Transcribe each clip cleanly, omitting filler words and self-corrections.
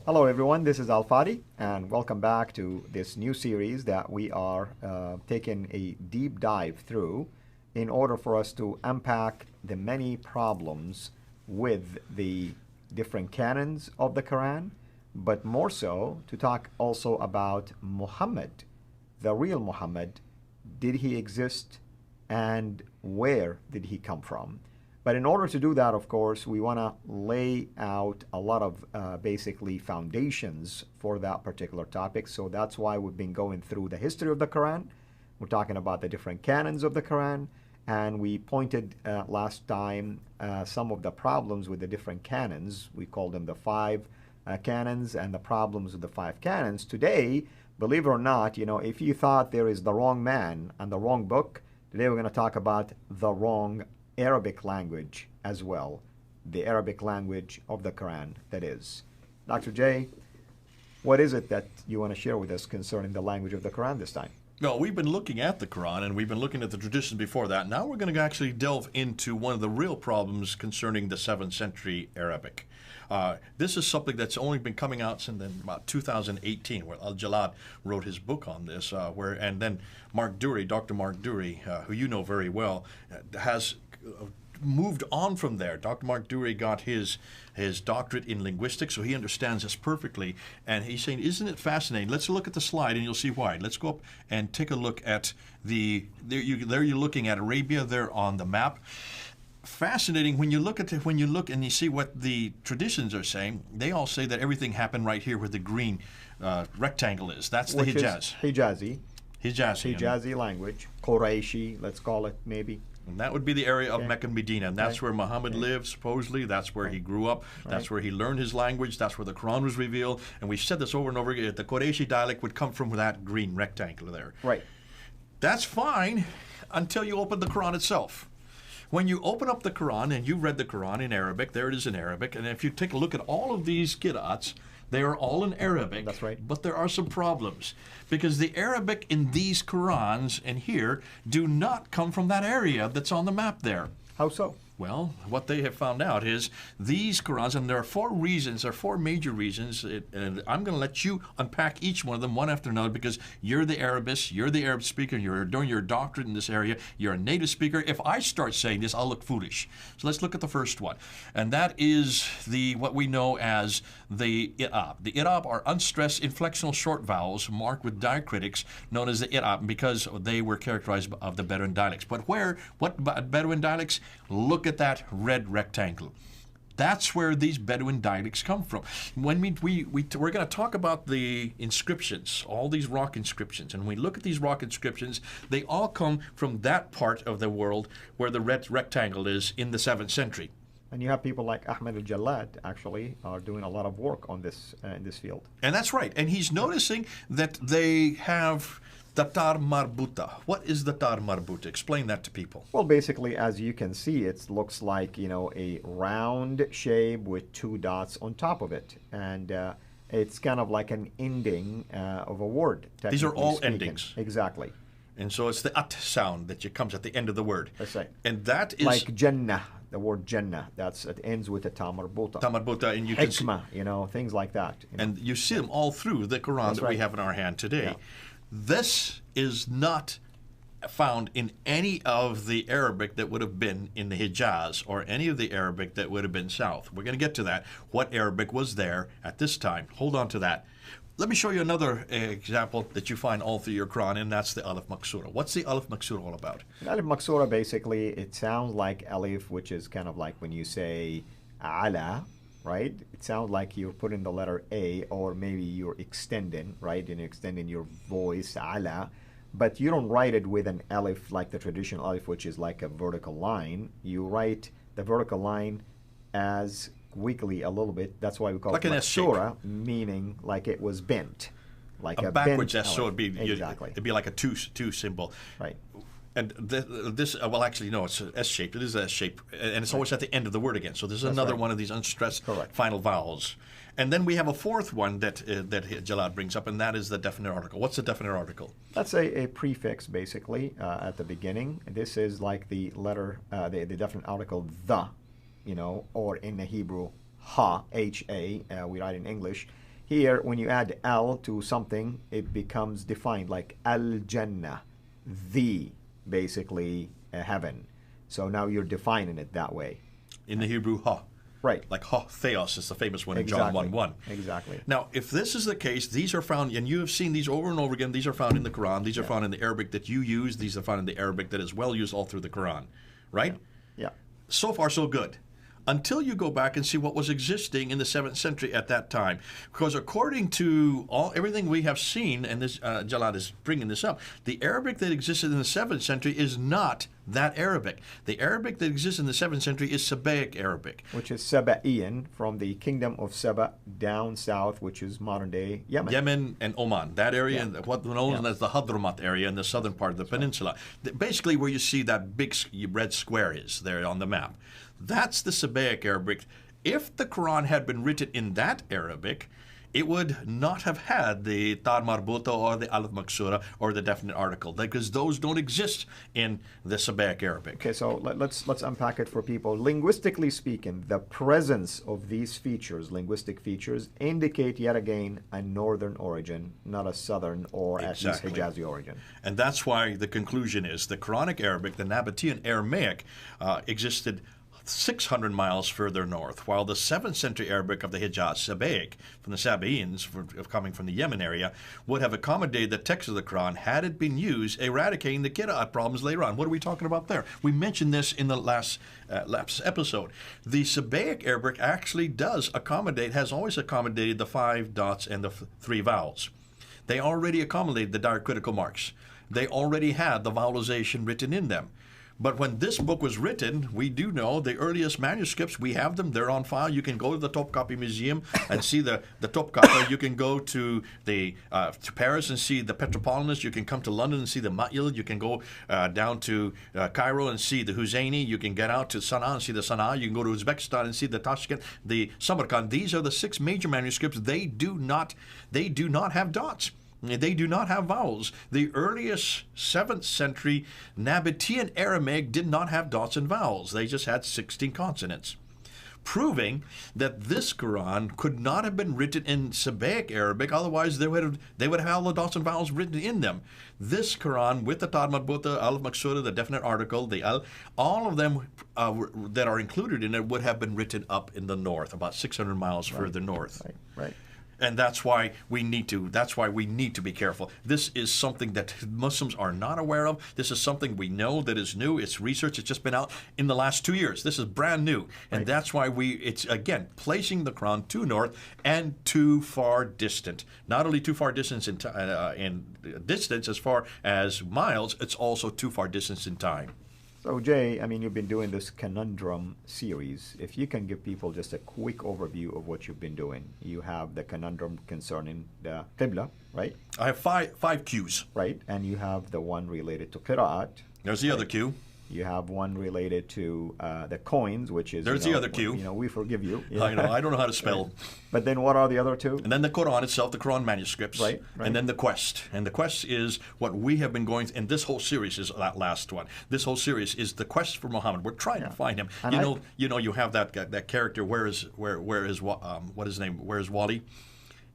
Hello, everyone. This is Al Fadi, and welcome back to this new series that we are taking a deep dive through in order for us to unpack the many problems with the different canons of the Quran, but more so to talk also about Muhammad, the real Muhammad. Did he exist, and where did he come from? But in order to do that, of course, we want to lay out a lot of basically foundations for that particular topic. So that's why we've been going through the history of the Quran. We're talking about the different canons of the Quran. And we pointed last time some of the problems with the different canons. We called them the five canons and the problems with the five canons. Today, believe it or not, if you thought there is the wrong man and the wrong book, today we're going to talk about the wrong Arabic language as well, the Arabic language of the Quran, that is. Dr. J, what is it that you want to share with us concerning the language of the Quran this time? Well, we've been looking at the Quran and we've been looking at the traditions before that. Now we're going to actually delve into one of the real problems concerning the 7th century Arabic. This is something that's only been coming out since then, about 2018, where Al-Jalad wrote his book on this, and then Mark Dury, Dr. Mark Dury, who you know very well, has moved on from there. Dr. Mark Dury got his doctorate in linguistics, so he understands this perfectly. And he's saying, isn't it fascinating? Let's look at the slide and you'll see why. Let's go up and take a look at there you're looking at Arabia there on the map. Fascinating when you look and you see what the traditions are saying. They all say that everything happened right here where the green rectangle is. That's the Hijaz. Hijazi language, Quraishi, let's call it maybe. And that would be the area of Mecca and Medina. And that's where Muhammad lived, supposedly. That's where he grew up. That's where he learned his language. That's where the Quran was revealed. And we've said this over and over again. The Quraishi dialect would come from that green rectangle there. Right. That's fine until you open the Quran itself. When you open up the Quran and you've read the Quran in Arabic, there it is in Arabic. And if you take a look at all of these qira'ats, they are all in Arabic. That's right. But there are some problems because the Arabic in these Qurans and here do not come from that area that's on the map there. How so? Well, what they have found out is these Qurans, and there are four major reasons, and I'm going to let you unpack each one of them one after another because you're the Arabist, you're the Arab speaker, you're doing your doctorate in this area, you're a native speaker. If I start saying this, I'll look foolish. So let's look at the first one, and that is what we know as the i'rab. The i'rab are unstressed inflectional short vowels marked with diacritics known as the i'rab because they were characterized of the Bedouin dialects. But what Bedouin dialects? Look at that red rectangle. That's where these Bedouin dialects come from. When we're going to talk about the inscriptions, all these rock inscriptions, and when we look at these rock inscriptions, they all come from that part of the world where the red rectangle is in the 7th century. And you have people like Ahmed al-Jallad actually are doing a lot of work on this in this field. And that's right. And he's noticing that they have the tar marbuta. What is the tar marbuta? Explain that to people. Well, basically, as you can see, it looks like, a round shape with two dots on top of it. And it's kind of like an ending of a word. These are all speaking. endings. Exactly. And so it's the at sound that comes at the end of the word. That's right. And that is like Jannah, the word Jannah. It ends with a ta marbuta. Ta marbuta, and you can see, Hikmah, things like that. And you see them all through the Quran that we have in our hand today. Yeah. This is not found in any of the Arabic that would have been in the Hijaz or any of the Arabic that would have been south. We're going to get to that, what Arabic was there at this time. Hold on to that. Let me show you another example that you find all through your Quran, and that's the Alif Maksura. What's the Alif Maksura all about? Alif Maksura, basically, it sounds like Alif, which is kind of like when you say Ala, right? It sounds like you're putting the letter A, or maybe you're extending, right? And you're extending your voice, Ala. But you don't write it with an Alif like the traditional Alif, which is like a vertical line. You write the vertical line as weakly a little bit. That's why we call like it an S shape, meaning like it was bent. Like a backwards bent S, so exactly. it'd be like a two symbol. Right. And this, well, actually, no, it's S-shaped. It is S-shaped, and it's always at the end of the word again. So this is another one of these unstressed final vowels. And then we have a fourth one that Jalad brings up, and that is the definite article. What's the definite article? That's a prefix, basically, at the beginning. This is like the letter, the definite article, the, or in the Hebrew, ha, H-A, we write in English. Here, when you add al to something, it becomes defined like al-Jannah, the, basically, heaven. So now you're defining it that way. In the Hebrew, ha. Right. Like ha, theos is the famous one in Exactly. John 1:1. Exactly. Now, if this is the case, these are found, and you have seen these over and over again, these are found in the Quran, these are found in the Arabic that you use, these are found in the Arabic that is well used all through the Quran, right? Yeah. So far, so good. Until you go back and see what was existing in the 7th century at that time. Because according to everything we have seen, and this Jalad is bringing this up, the Arabic that existed in the 7th century is not that Arabic. The Arabic that exists in the 7th century is Sabaic Arabic. Which is Saba'ian, from the kingdom of Saba down south, which is modern-day Yemen. Yemen and Oman, that area, Yeah. and what known as the Hadramat area in the southern part of the peninsula. Basically where you see that big red square is there on the map. That's the Sabaic Arabic. If the Quran had been written in that Arabic, it would not have had the Tar Marbuta or the Alif Maksura or the definite article, because those don't exist in the Sabaic Arabic. Okay, so let's unpack it for people. Linguistically speaking, the presence of these features, linguistic features, indicate yet again a northern origin, not a southern or Exactly. at least Hijazi origin. And that's why the conclusion is the Quranic Arabic, the Nabatean Aramaic, existed 600 miles further north, while the 7th century Arabic of the Hijaz, Sabaic, from the Sabaeans, coming from the Yemen area, would have accommodated the text of the Quran had it been used, eradicating the Qira'at problems later on. What are we talking about there? We mentioned this in the last episode. The Sabaic Arabic actually does accommodate, has always accommodated the 5 dots and the 3 vowels. They already accommodated the diacritical marks. They already had the vowelization written in them. But when this book was written, we do know the earliest manuscripts, we have them, they're on file. You can go to the Topkapi Museum and see the Topkapi. You can go to to Paris and see the Petropolitanus. You can come to London and see the Ma'il. You can go down to Cairo and see the Husseini. You can get out to Sana'a and see the Sana'a. You can go to Uzbekistan and see the Tashkent, the Samarkand. These are the 6 major manuscripts. They do not have dots. They do not have vowels. The earliest 7th century Nabatean Aramaic did not have dots and vowels. They just had 16 consonants, proving that this Quran could not have been written in Sabaic Arabic. Otherwise, they would have all the dots and vowels written in them. This Quran, with the Tar Marbuta, Alif Maksura, the definite article, the Al, all of them that are included in it would have been written up in the north, about 600 miles further north. Right. And that's why we need to be careful. This is something that Muslims are not aware of. This is something we know that is new. It's research. It's just been out in the last 2 years. This is brand new. And that's why it's, again, placing the Quran too north and too far distant. Not only too far distance in distance as far as miles, it's also too far distance in time. So Jay, I mean, you've been doing this conundrum series. If you can give people just a quick overview of what you've been doing. You have the conundrum concerning the Qibla, right? I have five Qs. Right, and you have the one related to Qira'at. There's the other Q. You have one related to the coins, which is... There's the other Q. We forgive you. I know, I don't know how to spell. But then what are the other 2? And then the Quran itself, the Quran manuscripts. Right. And then the quest. And the quest is what we have been going, and this whole series is that last one. This whole series is the quest for Muhammad. We're trying to find him. And you have that character, what is his name? Where is Wali?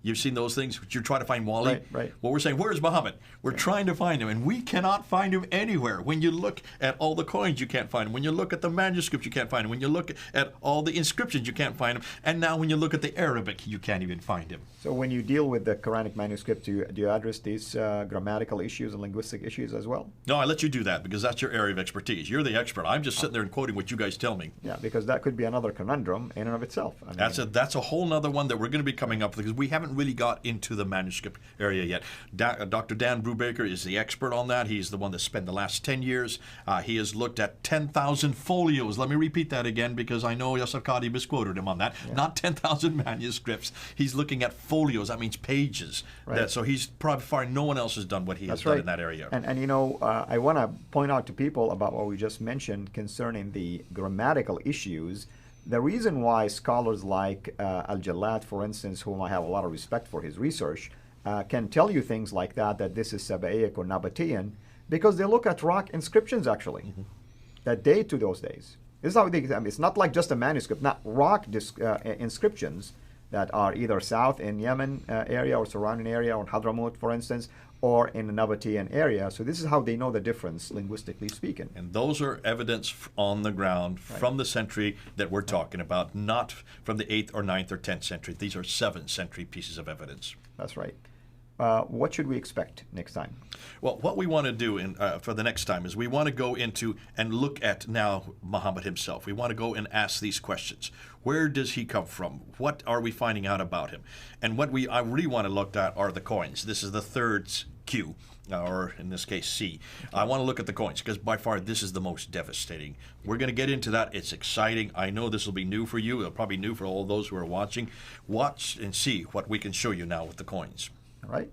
You've seen those things? You're trying to find Wali? Right. Well, we're saying, where's Muhammad? We're trying to find him, and we cannot find him anywhere. When you look at all the coins, you can't find him. When you look at the manuscripts, you can't find him. When you look at all the inscriptions, you can't find him. And now when you look at the Arabic, you can't even find him. So when you deal with the Quranic manuscript, do you address these grammatical issues and linguistic issues as well? No, I let you do that because that's your area of expertise. You're the expert. I'm just sitting there and quoting what you guys tell me. Yeah, because that could be another conundrum in and of itself. I mean, That's a whole nother one that we're going to be coming up with because we haven't really got into the manuscript area yet. Dr. Dan Brubaker is the expert on that. He's the one that spent the last 10 years. He has looked at 10,000 folios. Let me repeat that again because I know Yasser Qadi misquoted him on that. Yeah. Not 10,000 manuscripts. He's looking at folios. That means pages. Right. So he's probably far no one else has done what he has done in that area. And I want to point out to people about what we just mentioned concerning the grammatical issues. The reason why scholars like Al-Jalad, for instance, whom I have a lot of respect for his research, can tell you things like that this is Sabaic or Nabatean, because they look at rock inscriptions, actually, that date to those days. This is how it's not like just a manuscript, not rock inscriptions that are either south in Yemen area or surrounding area, or Hadramaut, for instance, or in the Nabatean area. So this is how they know the difference, linguistically speaking. And those are evidence on the ground from the century that we're talking about, not from the 8th or 9th or 10th century. These are 7th century pieces of evidence. That's right. What should we expect next time? Well, what we want to do for the next time is we want to go into and look at now Muhammad himself. We want to go and ask these questions. Where does he come from? What are we finding out about him? And what I really want to look at are the coins. This is the third Q, or in this case C. I want to look at the coins because by far this is the most devastating. We're going to get into that. It's exciting. I know this will be new for you. It'll probably be new for all those who are watching. Watch and see what we can show you now with the coins. All right.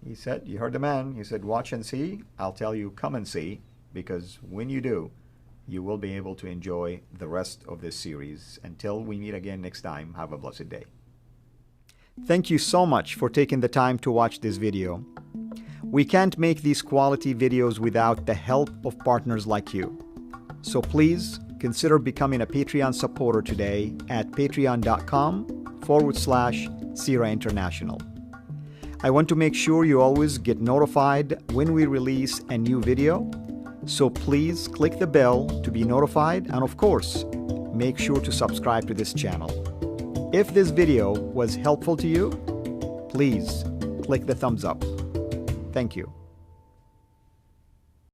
He said, you heard the man. He said, watch and see. I'll tell you, come and see, because when you do, you will be able to enjoy the rest of this series. Until we meet again next time, have a blessed day. Thank you so much for taking the time to watch this video. We can't make these quality videos without the help of partners like you. So please consider becoming a Patreon supporter today at patreon.com/Sira International. I want to make sure you always get notified when we release a new video, so please click the bell to be notified, and of course, make sure to subscribe to this channel. If this video was helpful to you, please click the thumbs up. Thank you.